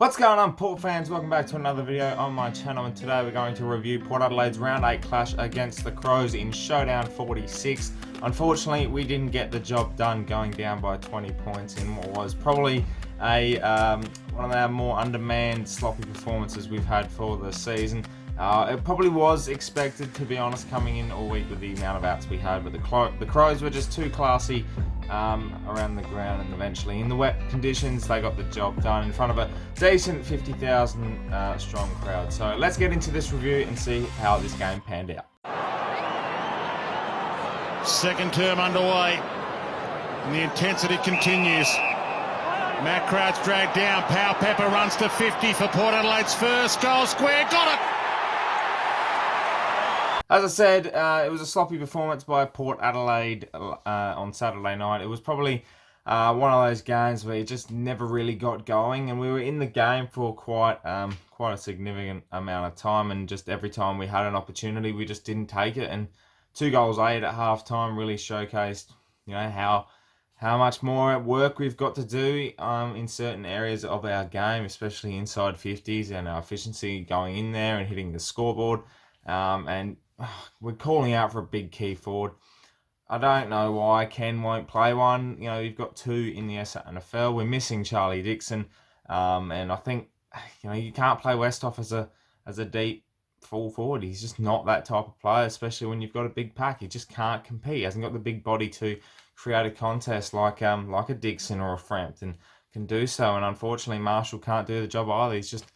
What's going on, Port fans? Welcome back to another video on my channel, and today we're going to review Port Adelaide's Round 8 clash against the Crows in Showdown 46. Unfortunately, we didn't get the job done, going down by 20 points in what was probably one of our more undermanned, sloppy performances we've had for the season. It probably was expected, to be honest, coming in all week with the amount of outs we had, but the Crows were just too classy around the ground, and eventually in the wet conditions they got the job done in front of a decent 50,000 strong crowd. So let's get into this review and see how this game panned out. Second term underway and the intensity continues. Matt Crouch dragged down. Power Pepper runs to 50 for Port Adelaide's first goal. Square, got it! As I said, it was a sloppy performance by Port Adelaide on Saturday night. It was probably one of those games where it just never really got going, and we were in the game for quite a significant amount of time, and just every time we had an opportunity, we just didn't take it. And 2 goals late at half-time really showcased, how much more work we've got to do in certain areas of our game, especially inside 50s, and our efficiency going in there and hitting the scoreboard. And we're calling out for a big key forward. I don't know why Ken won't play one. You've got 2 in the SANFL. We're missing Charlie Dixon, and I think you can't play Westhoff as a deep full forward. He's just not that type of player, especially when you've got a big pack. He just can't compete. He hasn't got the big body to create a contest like a Dixon or a Frampton can do so. And unfortunately, Marshall can't do the job either. He's just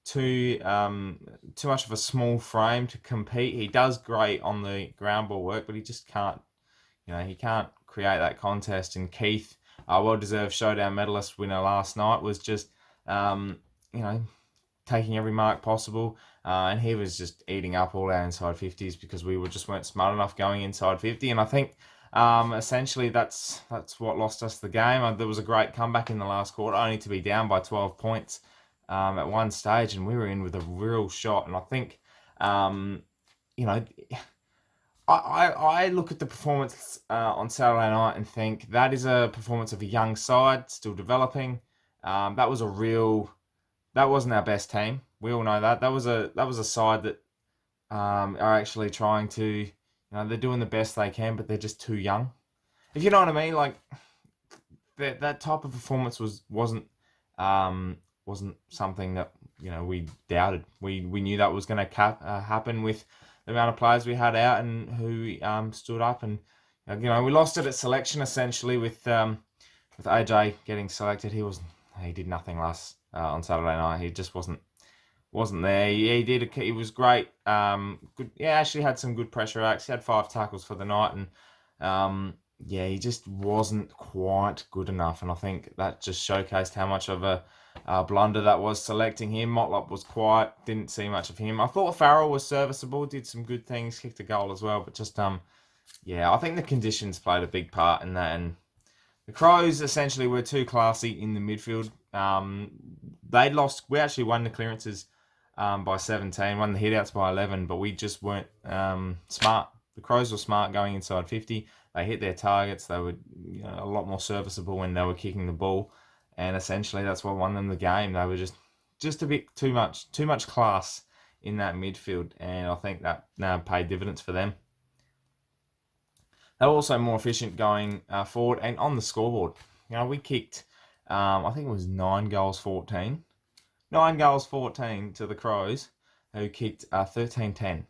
too much of a small frame to compete. He does great on the ground ball work, but he just can't. He can't create that contest. And Keith, our well-deserved Showdown medalist winner last night, was just taking every mark possible, and he was just eating up all our inside 50s because we weren't smart enough going inside 50. And I think essentially that's what lost us the game. There was a great comeback in the last quarter, only to be down by 12 points at one stage, and we were in with a real shot. And I think I look at the performance on Saturday night and think that is a performance of a young side still developing. That wasn't our best team. We all know that. That was a side that are actually trying to, they're doing the best they can, but they're just too young. If you know what I mean, like that type of performance wasn't something that we doubted. We knew that was going to happen with the amount of players we had out and who stood up. And we lost it at selection essentially with AJ getting selected. He did nothing last on Saturday night. He just wasn't there. He was great. Good. Yeah, actually had some good pressure acts. He had 5 tackles for the night, and he just wasn't quite good enough. And I think that just showcased how much of a blunder that was selecting him. Motlop was quiet. Didn't see much of him. I thought Farrell was serviceable. Did some good things. Kicked a goal as well. But just I think the conditions played a big part in that. And the Crows essentially were too classy in the midfield. We actually won the clearances by 17, won the hitouts by 11, but we just weren't smart. The Crows were smart going inside 50. They hit their targets. They were a lot more serviceable when they were kicking the ball, and essentially that's what won them the game. They were just a bit too much class in that midfield, and I think that paid dividends for them. They were also more efficient going forward and on the scoreboard. We kicked, I think it was 9 goals 14. 9 goals 14 to the Crows, who kicked 13-10.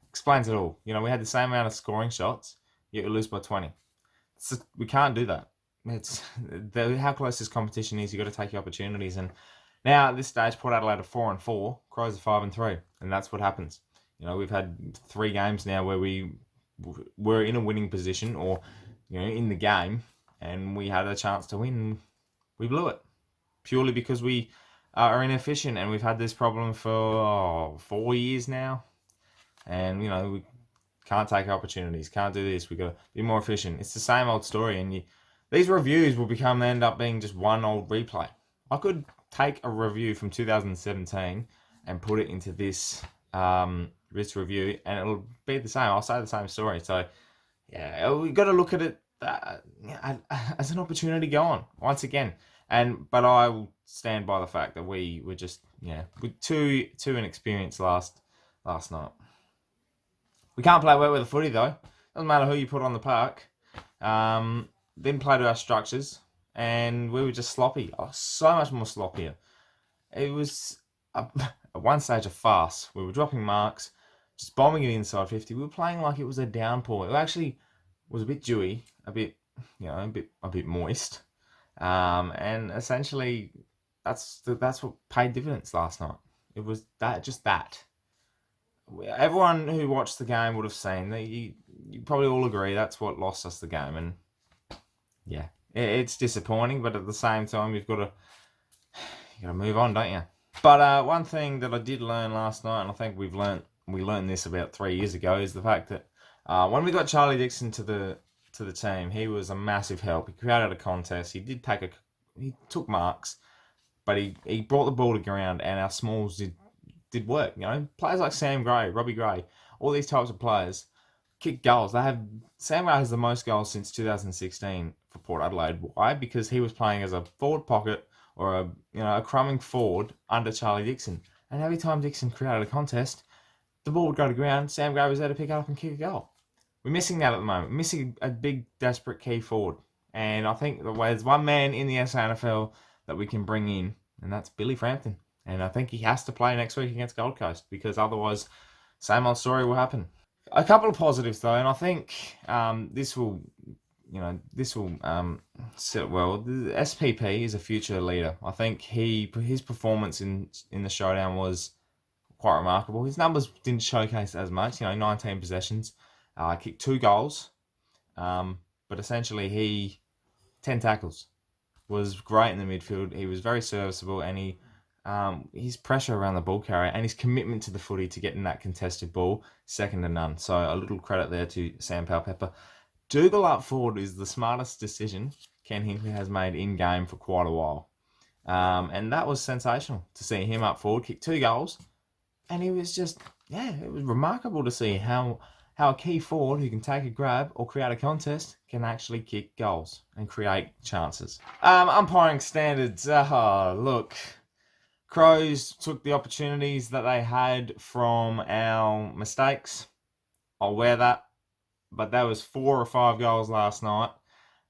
Explains it all. We had the same amount of scoring shots, yet we lose by 20. We can't do that. It's how close this competition is. You've got to take your opportunities. And now at this stage, Port Adelaide are 4-4, Crows are 5-3, and that's what happens. We've had 3 games now where we were in a winning position, or in the game, and we had a chance to win. We blew it purely because we are inefficient, and we've had this problem for 4 years now. And we can't take opportunities, can't do this. We've got to be more efficient. It's the same old story, and these reviews will end up being just one old replay. I could take a review from 2017 and put it into this review, and it'll be the same. I'll say the same story. So we've got to look at it as an opportunity. Go on once again. But I will stand by the fact that we were just with too inexperienced last night. We can't play wet with the footy though. Doesn't matter who you put on the park. Didn't play to our structures, and we were just sloppy. Oh, so much more sloppier. It was at one stage a farce. We were dropping marks, just bombing it inside 50. We were playing like it was a downpour. It actually was a bit dewy, a bit moist, and essentially that's what paid dividends last night. It was that. Everyone who watched the game would have seen that. You probably all agree that's what lost us the game, and yeah, it's disappointing. But at the same time, you got to move on, don't you? But one thing that I did learn last night, and I think we learned this about 3 years ago, is the fact that when we got Charlie Dixon to the team, he was a massive help. He created a contest. He took marks, but he brought the ball to ground, and our smalls did work. Players like Sam Gray, Robbie Gray, all these types of players kick goals. Sam Gray has the most goals since 2016 for Port Adelaide. Why? Because he was playing as a forward pocket or a crumbing forward under Charlie Dixon. And every time Dixon created a contest, the ball would go to ground. Sam Gray was there to pick it up and kick a goal. We're missing that at the moment. We're missing a big, desperate key forward. And I think there's one man in the SANFL that we can bring in, and that's Billy Frampton. And I think he has to play next week against Gold Coast, because otherwise, same old story will happen. A couple of positives though, and I think this will sit well. The SPP is a future leader. I think his performance in the Showdown was quite remarkable. His numbers didn't showcase as much. 19 possessions, kicked 2 goals, but essentially 10 tackles. Was great in the midfield. He was very serviceable, and his pressure around the ball carrier and his commitment to the footy to getting that contested ball, second to none. So a little credit there to Sam Powell-Pepper. Dougal up forward is the smartest decision Ken Hinkley has made in game for quite a while. And that was sensational to see him up forward, kick 2 goals. And he was just, it was remarkable to see how a key forward who can take a grab or create a contest can actually kick goals and create chances. Umpiring standards. Look, Crows took the opportunities that they had from our mistakes. I'll wear that. But there was 4 or 5 goals last night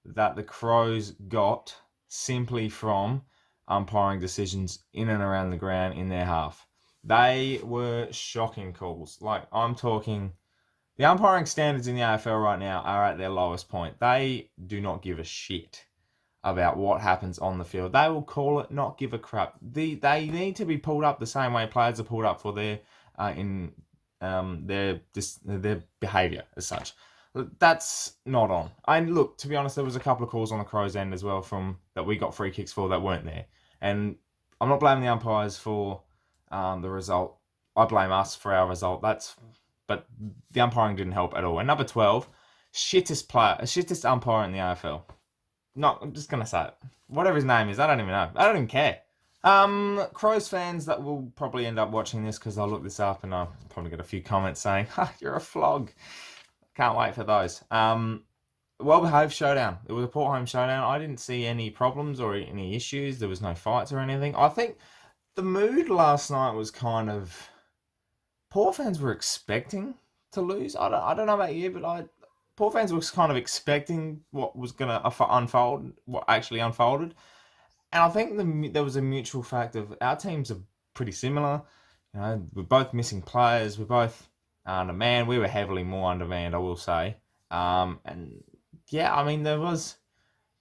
that the Crows got simply from umpiring decisions in and around the ground in their half. They were shocking calls. Like, I'm talking, the umpiring standards in the AFL right now are at their lowest point. They do not give a shit about what happens on the field. They will call it, not give a crap. They need to be pulled up the same way players are pulled up for their behaviour as such. That's not on. And look, to be honest, there was a couple of calls on the Crows' end as well from that we got free kicks for that weren't there. And I'm not blaming the umpires for the result. I blame us for our result. But the umpiring didn't help at all. And number 12, shittest umpire in the AFL. I'm just gonna say it. Whatever his name is, I don't even know. I don't even care. Crows fans that will probably end up watching this, because I'll look this up and I'll probably get a few comments saying, "You're a flog." Can't wait for those. Well-behaved showdown. It was a Port home showdown. I didn't see any problems or any issues. There was no fights or anything. I think the mood last night was kind of... Port fans were expecting to lose. I don't know about you, but Port fans were kind of expecting what was going to unfold, what actually unfolded. And I think there was a mutual fact of our teams are pretty similar. We're both missing players. We're both undermanned. We were heavily more undermanned, I will say. And yeah, I mean, there was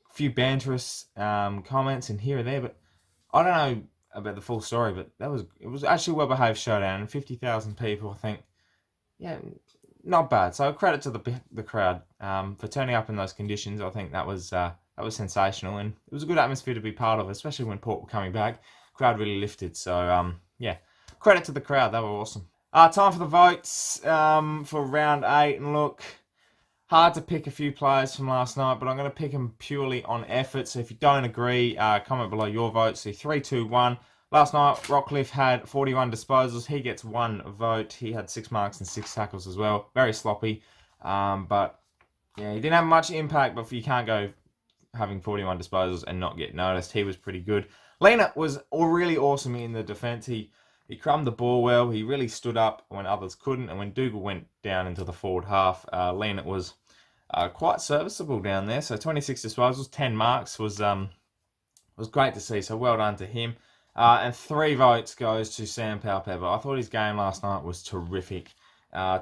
a few banterous comments in here and there, but I don't know about the full story, but it was actually a well-behaved showdown, and 50,000 people, I think. Yeah, not bad. So credit to the crowd for turning up in those conditions. I think that was sensational, and it was a good atmosphere to be part of, especially when Port were coming back. Crowd really lifted. So yeah, credit to the crowd. They were awesome. Time for the votes for round 8, and look, hard to pick a few players from last night, but I'm going to pick them purely on effort. So if you don't agree, comment below your votes. So 3, 2, 1. Last night, Rockcliffe had 41 disposals. He gets 1 vote. He had 6 marks and 6 tackles as well. Very sloppy. But yeah, he didn't have much impact, but you can't go having 41 disposals and not get noticed. He was pretty good. Lena was really awesome in the defence. He crumbed the ball well. He really stood up when others couldn't. And when Dougal went down into the forward half, Lena was quite serviceable down there. So 26 disposals, 10 marks was great to see. So well done to him. And 3 votes goes to Sam Powell-Pepper. I thought his game last night was terrific.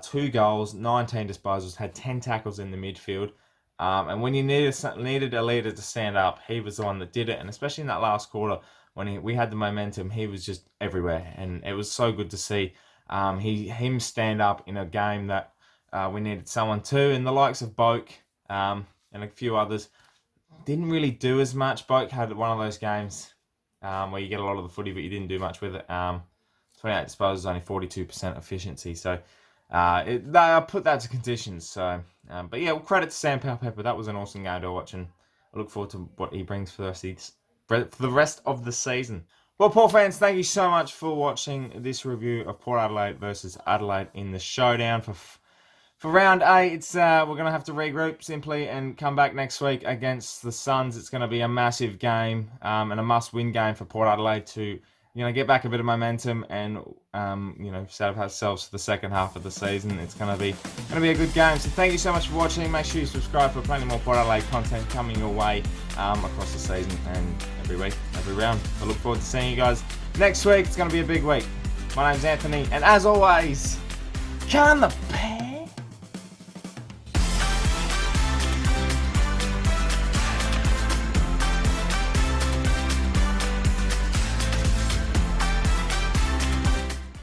2 goals, 19 disposals, had 10 tackles in the midfield. And when you needed a leader to stand up, he was the one that did it. And especially in that last quarter, when we had the momentum, he was just everywhere. And it was so good to see him stand up in a game that we needed someone to. And the likes of Boak and a few others didn't really do as much. Boak had one of those games where you get a lot of the footy, but you didn't do much with it. 28 disposals, only 42% efficiency. So I put that to conditions. So, but yeah, credit to Sam Powell-Pepper. That was an awesome game to watch, and I look forward to what he brings for the rest of the season. Well, Port fans, thank you so much for watching this review of Port Adelaide versus Adelaide in the Showdown for round 8. It's we're gonna have to regroup simply and come back next week against the Suns. It's gonna be a massive game and a must-win game for Port Adelaide to get back a bit of momentum and set up ourselves for the second half of the season. It's gonna be a good game. So thank you so much for watching. Make sure you subscribe for plenty more Port Adelaide content coming your way across the season and every week, every round. I look forward to seeing you guys next week. It's gonna be a big week. My name's Anthony, and as always, can the pair.